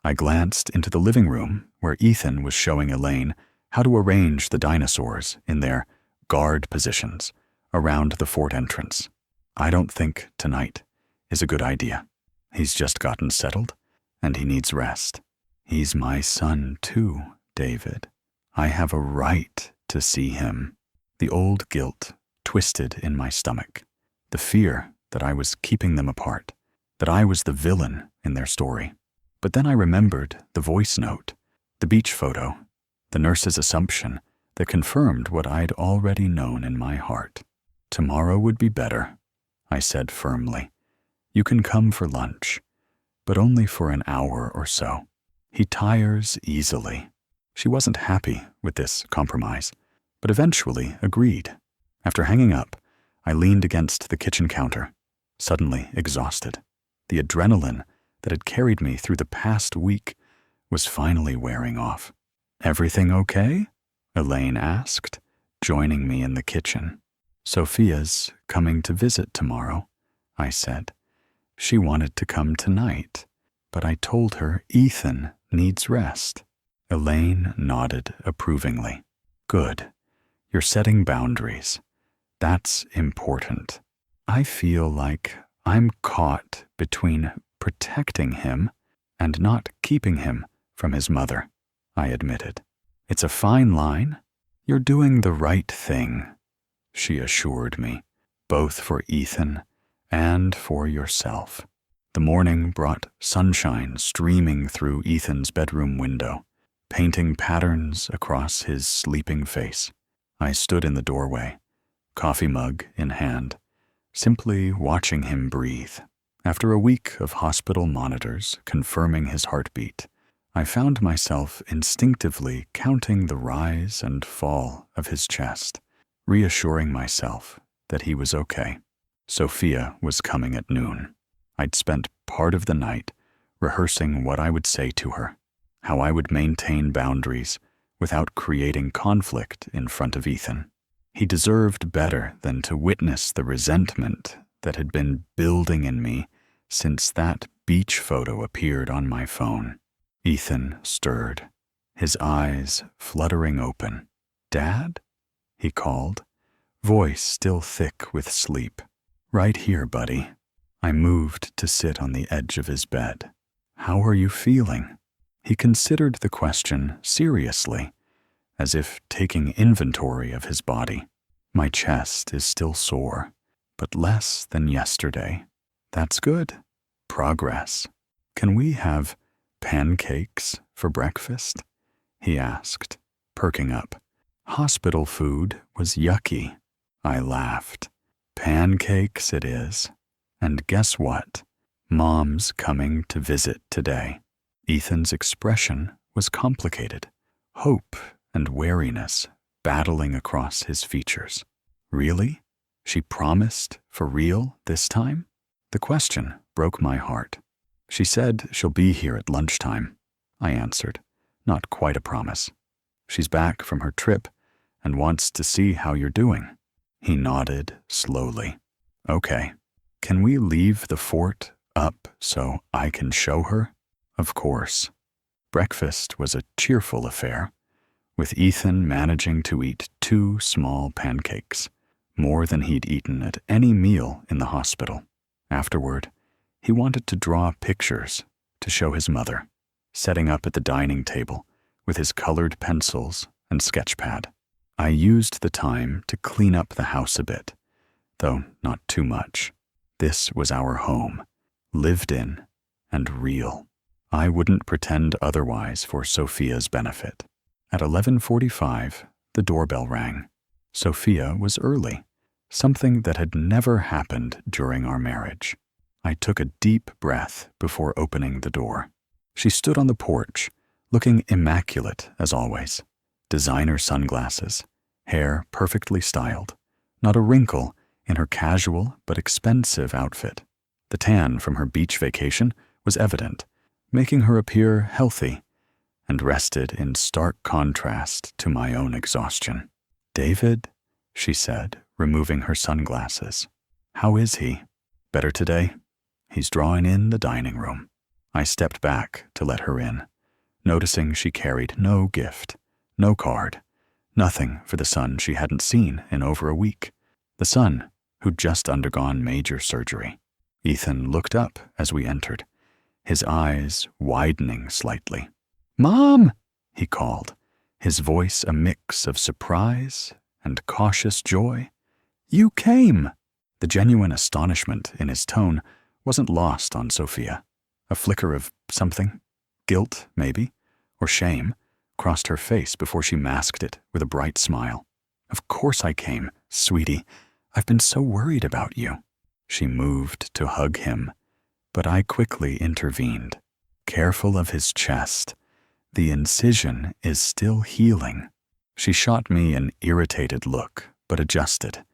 [SPEAKER 1] I glanced into the living room where Ethan was showing Elaine how to arrange the dinosaurs in their guard positions around the fort entrance. I don't think tonight is a good idea. He's just gotten settled, and he needs rest. He's my son too, David. I have a right to see him. The old guilt twisted in my stomach, the fear that I was keeping them apart, that I was the villain in their story. But then I remembered the voice note, the beach photo, the nurse's assumption that confirmed what I'd already known in my heart. Tomorrow would be better, I said firmly. You can come for lunch, but only for an hour or so. He tires easily. She wasn't happy with this compromise, but eventually agreed. After hanging up, I leaned against the kitchen counter, suddenly exhausted. The adrenaline that had carried me through the past week was finally wearing off. Everything okay? Elaine asked, joining me in the kitchen. Sophia's coming to visit tomorrow, I said. She wanted to come tonight, but I told her Ethan needs rest. Elaine nodded approvingly. Good. You're setting boundaries. That's important. I feel like I'm caught between protecting him and not keeping him from his mother, I admitted. It's a fine line. You're doing the right thing, she assured me, both for Ethan and for yourself. The morning brought sunshine streaming through Ethan's bedroom window, painting patterns across his sleeping face. I stood in the doorway, coffee mug in hand, simply watching him breathe. After a week of hospital monitors confirming his heartbeat, I found myself instinctively counting the rise and fall of his chest, reassuring myself that he was okay. Sophia was coming at noon. I'd spent part of the night rehearsing what I would say to her, how I would maintain boundaries without creating conflict in front of Ethan. He deserved better than to witness the resentment that had been building in me since that beach photo appeared on my phone. Ethan stirred, his eyes fluttering open. "Dad?" he called, voice still thick with sleep. "Right here, buddy." I moved to sit on the edge of his bed. "How are you feeling?" He considered the question seriously, as if taking inventory of his body. "My chest is still sore, but less than yesterday." "That's good. Progress. Can we have pancakes for breakfast?" he asked, perking up. Hospital food was yucky. I laughed. "Pancakes it is. And guess what? Mom's coming to visit today." Ethan's expression was complicated, hope and wariness battling across his features. "Really? She promised for real this time?" The question broke my heart. "She said she'll be here at lunchtime," I answered, not quite a promise. "She's back from her trip and wants to see how you're doing." He nodded slowly. "Okay. Can we leave the fort up so I can show her?" Of course. Breakfast was a cheerful affair, with Ethan managing to eat 2 small pancakes, more than he'd eaten at any meal in the hospital. Afterward, he wanted to draw pictures to show his mother, setting up at the dining table with his colored pencils and sketch pad. I used the time to clean up the house a bit, though not too much. This was our home, lived in and real. I wouldn't pretend otherwise for Sophia's benefit. At 11:45, the doorbell rang. Sophia was early, something that had never happened during our marriage. I took a deep breath before opening the door. She stood on the porch, looking immaculate as always. Designer sunglasses, hair perfectly styled, not a wrinkle in her casual but expensive outfit. The tan from her beach vacation was evident, making her appear healthy, and rested in stark contrast to my own exhaustion. "David," she said, removing her sunglasses. "How is he?" "Better today. He's drawing in the dining room." I stepped back to let her in, noticing she carried no gift, no card, nothing for the son she hadn't seen in over a week. The son who'd just undergone major surgery. Ethan looked up as we entered, his eyes widening slightly. "Mom!" he called, his voice a mix of surprise and cautious joy. "You came!" The genuine astonishment in his tone wasn't lost on Sophia. A flicker of something, guilt maybe, or shame, crossed her face before she masked it with a bright smile. "Of course I came, sweetie. I've been so worried about you." She moved to hug him, but I quickly intervened. "Careful of his chest. The incision is still healing." She shot me an irritated look, but adjusted,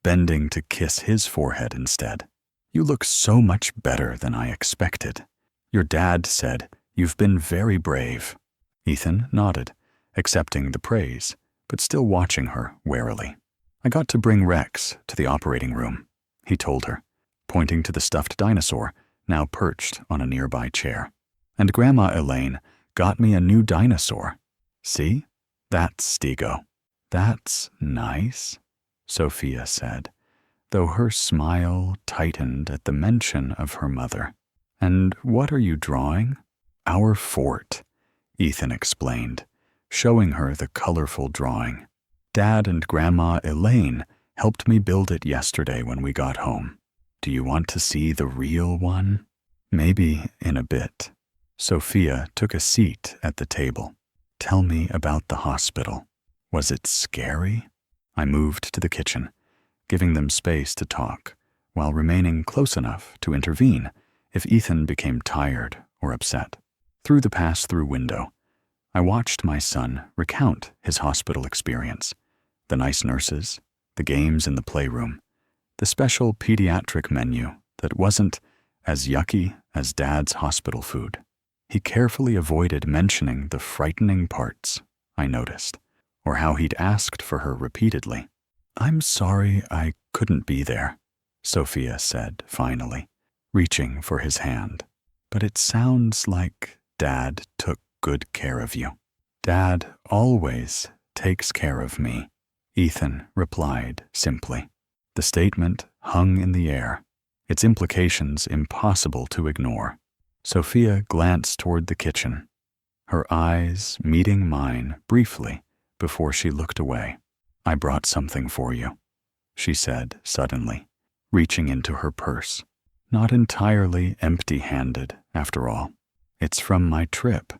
[SPEAKER 1] bending to kiss his forehead instead. "You look so much better than I expected. Your dad said you've been very brave." Ethan nodded, accepting the praise, but still watching her warily. "I got to bring Rex to the operating room," he told her, pointing to the stuffed dinosaur now perched on a nearby chair. "And Grandma Elaine got me a new dinosaur. See? That's Stego." "That's nice," Sophia said, though her smile tightened at the mention of her mother. "And what are you drawing?" "Our fort," Ethan explained, showing her the colorful drawing. "Dad and Grandma Elaine helped me build it yesterday when we got home. Do you want to see the real one?" Maybe in a bit. Sophia took a seat at the table. Tell me about the hospital. Was it scary? I moved to the kitchen, giving them space to talk, while remaining close enough to intervene if Ethan became tired or upset. Through the pass-through window, I watched my son recount his hospital experience, the nice nurses, the games in the playroom, the special pediatric menu that wasn't as yucky as Dad's hospital food. He carefully avoided mentioning the frightening parts, I noticed, or how he'd asked for her repeatedly. I'm sorry I couldn't be there, Sophia said finally, reaching for his hand. But it sounds like Dad took good care of you. Dad always takes care of me, Ethan replied simply. The statement hung in the air, its implications impossible to ignore. Sophia glanced toward the kitchen, her eyes meeting mine briefly before she looked away. I brought something for you, she said suddenly, reaching into her purse. Not entirely empty-handed, after all. It's from my trip.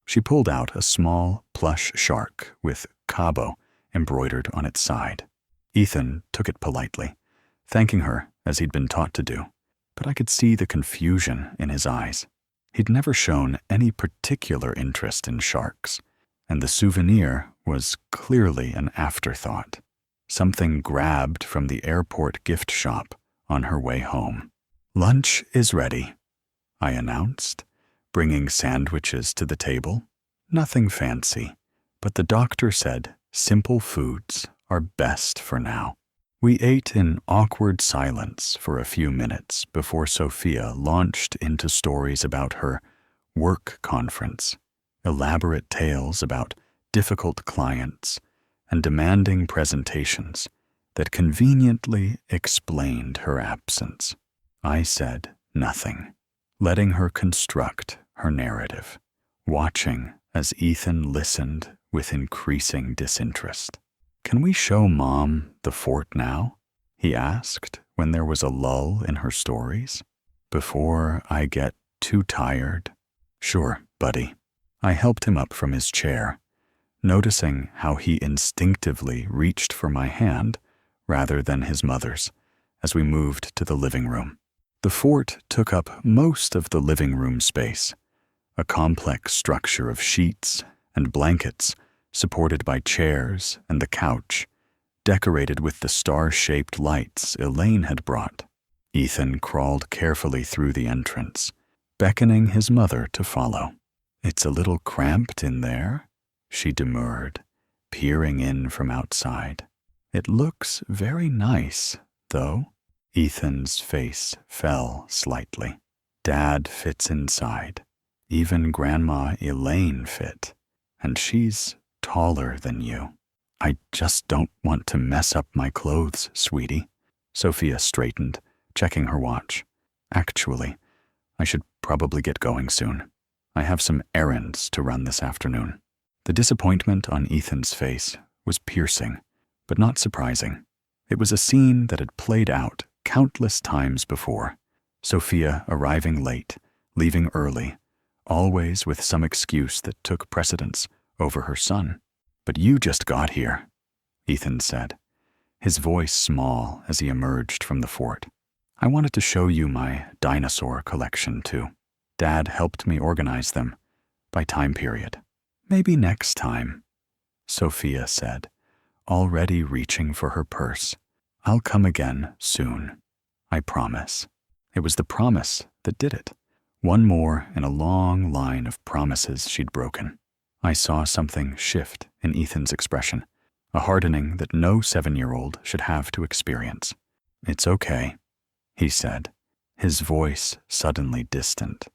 [SPEAKER 1] She pulled out a small plush shark with Cabo embroidered on its side. Ethan took it politely, thanking her as he'd been taught to do, but I could see the confusion in his eyes. He'd never shown any particular interest in sharks, and the souvenir was clearly an afterthought, something grabbed from the airport gift shop on her way home. Lunch is ready, I announced, bringing sandwiches to the table. Nothing fancy, but the doctor said simple foods are best for now. We ate in awkward silence for a few minutes before Sophia launched into stories about her work conference, elaborate tales about difficult clients, and demanding presentations that conveniently explained her absence. I said nothing, letting her construct her narrative, watching as Ethan listened with increasing disinterest. Can we show Mom the fort now? He asked when there was a lull in her stories. Before I get too tired? Sure, buddy. I helped him up from his chair, noticing how he instinctively reached for my hand rather than his mother's as we moved to the living room. The fort took up most of the living room space, a complex structure of sheets and blankets supported by chairs and the couch, decorated with the star-shaped lights Elaine had brought. Ethan crawled carefully through the entrance, beckoning his mother to follow. It's a little cramped in there, she demurred, peering in from outside. It looks very nice, though. Ethan's face fell slightly. Dad fits inside. Even Grandma Elaine fit. And she's taller than you. I just don't want to mess up my clothes, sweetie. Sophia straightened, checking her watch. Actually, I should probably get going soon. I have some errands to run this afternoon. The disappointment on Ethan's face was piercing, but not surprising. It was a scene that had played out countless times before. Sophia arriving late, leaving early, always with some excuse that took precedence over her son. But you just got here, Ethan said, his voice small as he emerged from the fort. I wanted to show you my dinosaur collection, too. Dad helped me organize them by time period. Maybe next time, Sophia said, already reaching for her purse. I'll come again soon. I promise. It was the promise that did it. One more in a long line of promises she'd broken. I saw something shift in Ethan's expression, a hardening that no 7-year-old should have to experience. It's okay, he said, his voice suddenly distant.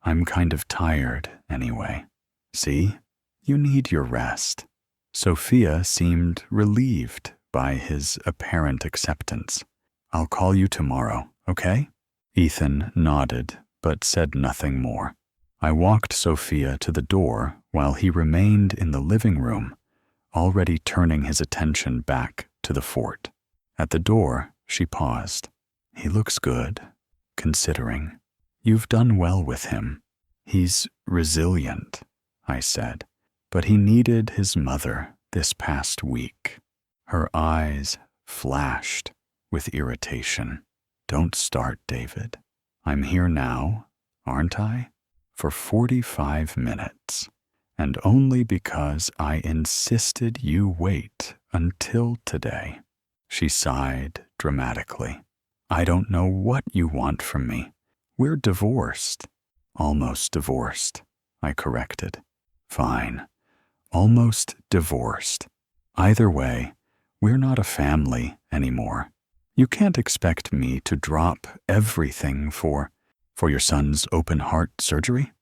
[SPEAKER 1] I'm kind of tired anyway. See, you need your rest. Sophia seemed relieved by his apparent acceptance. I'll call you tomorrow, okay? Ethan nodded, but said nothing more. I walked Sophia to the door while he remained in the living room, already turning his attention back to the fort. At the door, she paused. He looks good, considering. You've done well with him. He's resilient, I said, but he needed his mother this past week. Her eyes flashed with irritation. Don't start, David. I'm here now, aren't I? For 45 minutes. And only because I insisted you wait until today. She sighed dramatically. I don't know what you want from me. We're divorced. Almost divorced, I corrected. Fine. Almost divorced. Either way, we're not a family anymore. You can't expect me to drop everything for your son's open heart surgery?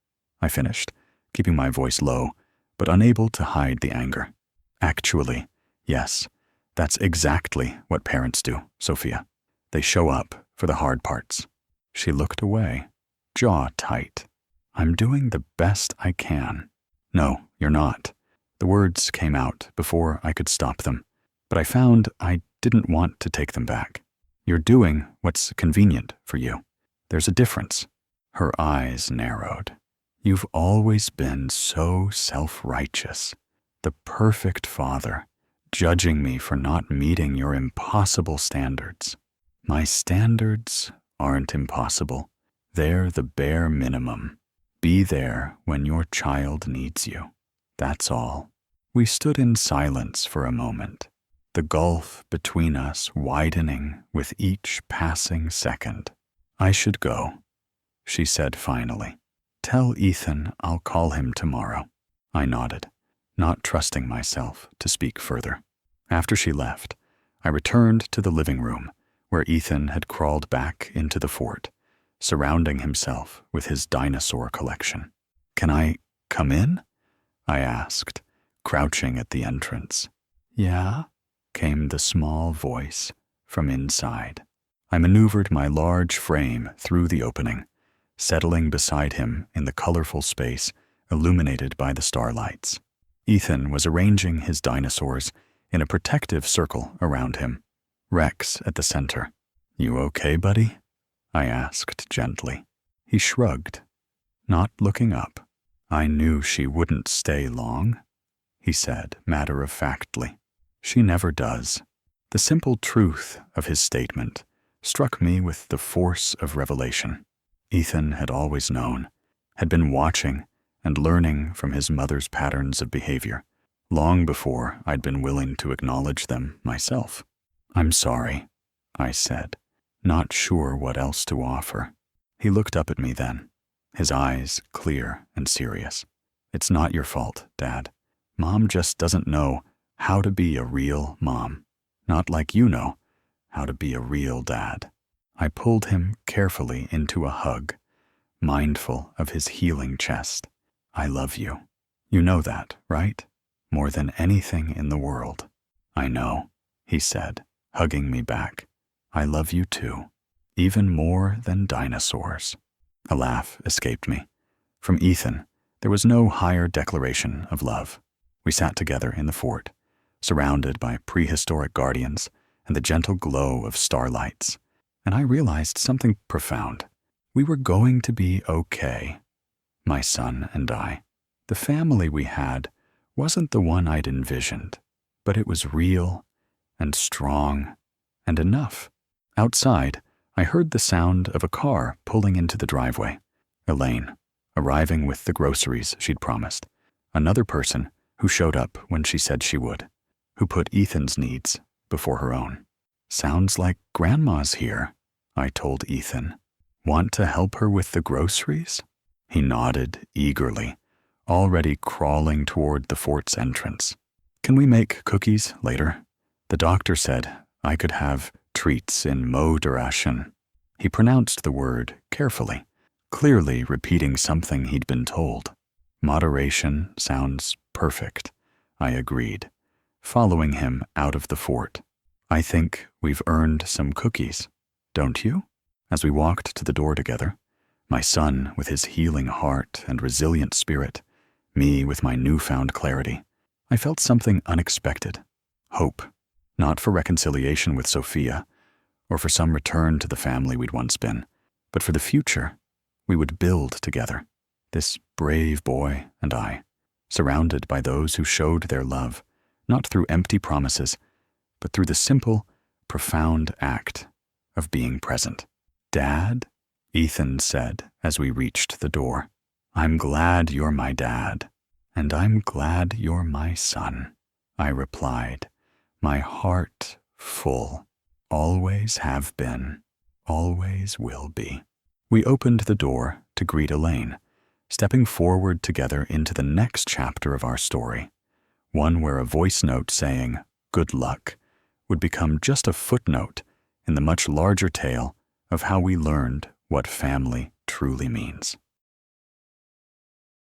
[SPEAKER 1] I finished, keeping my voice low, but unable to hide the anger. Actually, yes, that's exactly what parents do, Sophia. They show up for the hard parts. She looked away, jaw tight. I'm doing the best I can. No, you're not. The words came out before I could stop them, but I found I didn't want to take them back. You're doing what's convenient for you. There's a difference. Her eyes narrowed. You've always been so self-righteous, the perfect father, judging me for not meeting your impossible standards. My standards aren't impossible. They're the bare minimum. Be there when your child needs you. That's all. We stood in silence for a moment, the gulf between us widening with each passing second. I should go, she said finally. Tell Ethan I'll call him tomorrow. I nodded, not trusting myself to speak further. After she left, I returned to the living room where Ethan had crawled back into the fort, surrounding himself with his dinosaur collection. Can I come in? I asked, crouching at the entrance. Yeah, came the small voice from inside. I maneuvered my large frame through the opening, settling beside him in the colorful space illuminated by the starlights. Ethan was arranging his dinosaurs in a protective circle around him, Rex at the center. You okay, buddy? I asked gently. He shrugged, not looking up. I knew she wouldn't stay long, he said matter-of-factly. She never does. The simple truth of his statement struck me with the force of revelation. Ethan had always known, had been watching and learning from his mother's patterns of behavior, long before I'd been willing to acknowledge them myself. I'm sorry, I said, not sure what else to offer. He looked up at me then, his eyes clear and serious. It's not your fault, Dad. Mom just doesn't know how to be a real mom, not like you know how to be a real dad. I pulled him carefully into a hug, mindful of his healing chest. I love you. You know that, right? More than anything in the world. I know, he said, hugging me back. I love you too, even more than dinosaurs. A laugh escaped me. From Ethan, there was no higher declaration of love. We sat together in the fort, surrounded by prehistoric guardians and the gentle glow of starlights, and I realized something profound. We were going to be okay, my son and I. The family we had wasn't the one I'd envisioned, but it was real and strong and enough. Outside, I heard the sound of a car pulling into the driveway. Elaine, arriving with the groceries she'd promised. Another person who showed up when she said she would, who put Ethan's needs before her own. Sounds like Grandma's here, I told Ethan. Want to help her with the groceries? He nodded eagerly, already crawling toward the fort's entrance. Can we make cookies later? The doctor said I could have treats in moderation. He pronounced the word carefully, clearly repeating something he'd been told. Moderation sounds perfect, I agreed, following him out of the fort. I think we've earned some cookies, don't you? As we walked to the door together, my son with his healing heart and resilient spirit, me with my newfound clarity, I felt something unexpected. Hope, not for reconciliation with Sophia, or for some return to the family we'd once been, but for the future. We would build together, this brave boy and I, surrounded by those who showed their love, not through empty promises, but through the simple, profound act of being present. "Dad," Ethan said as we reached the door, "I'm glad you're my dad." "And I'm glad you're my son," I replied, my heart full. "Always have been, always will be." We opened the door to greet Elaine, stepping forward together into the next chapter of our story, one where a voice note saying, "Good luck," would become just a footnote in the much larger tale of how we learned what family truly means.